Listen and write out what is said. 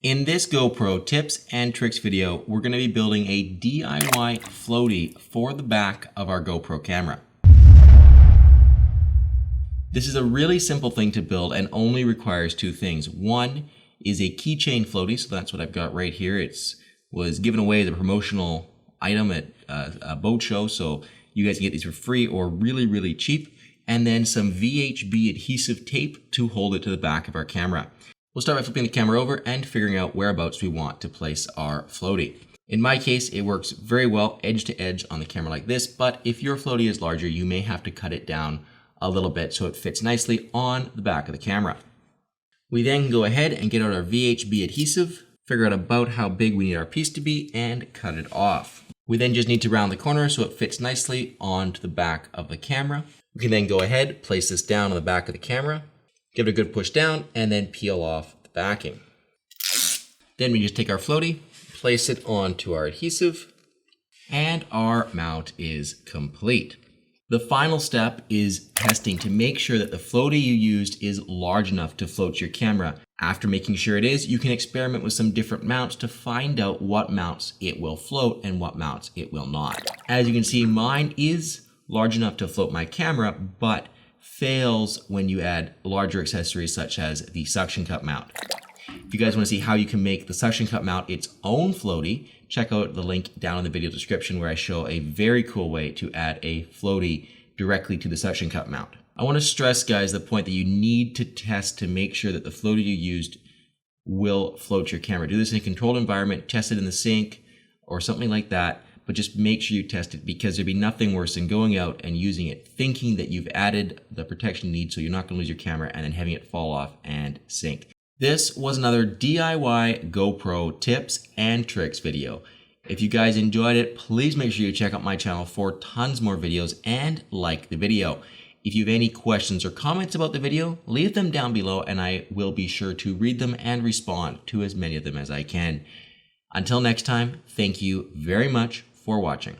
In this GoPro tips and tricks video, we're going to be building a DIY floaty for the back of our GoPro camera. This is a really simple thing to build and only requires two things. One is a keychain floaty, so that's what I've got right here. It was given away as a promotional item at a boat show, so you guys can get these for free or really, really cheap. And then some VHB adhesive tape to hold it to the back of our camera. We'll start by flipping the camera over and figuring out whereabouts we want to place our floaty. In my case, it works very well edge to edge on the camera like this, but if your floaty is larger, you may have to cut it down a little bit so it fits nicely on the back of the camera. We then can go ahead and get out our VHB adhesive, figure out about how big we need our piece to be, and cut it off. We then just need to round the corner so it fits nicely onto the back of the camera. We can then go ahead, place this down on the back of the camera, give it a good push down, and then peel off the backing. Then we just take our floaty, place it onto our adhesive, and our mount is complete. The final step is testing to make sure that the floaty you used is large enough to float your camera. After making sure it is, you can experiment with some different mounts to find out what mounts it will float and what mounts it will not. As you can see, mine is large enough to float my camera, but fails when you add larger accessories such as the suction cup mount. If you guys want to see how you can make the suction cup mount its own floaty, check out the link down in the video description where I show a very cool way to add a floaty directly to the suction cup mount. I want to stress, guys, the point that you need to test to make sure that the floaty you used will float your camera. Do this in a controlled environment, test it in the sink or something like that, but just make sure you test it, because there'd be nothing worse than going out and using it thinking that you've added the protection you need so you're not going to lose your camera and then having it fall off and sink. This was another DIY GoPro tips and tricks video. If you guys enjoyed it, please make sure you check out my channel for tons more videos and like the video. If you have any questions or comments about the video, leave them down below and I will be sure to read them and respond to as many of them as I can. Until next time, thank you very much for watching.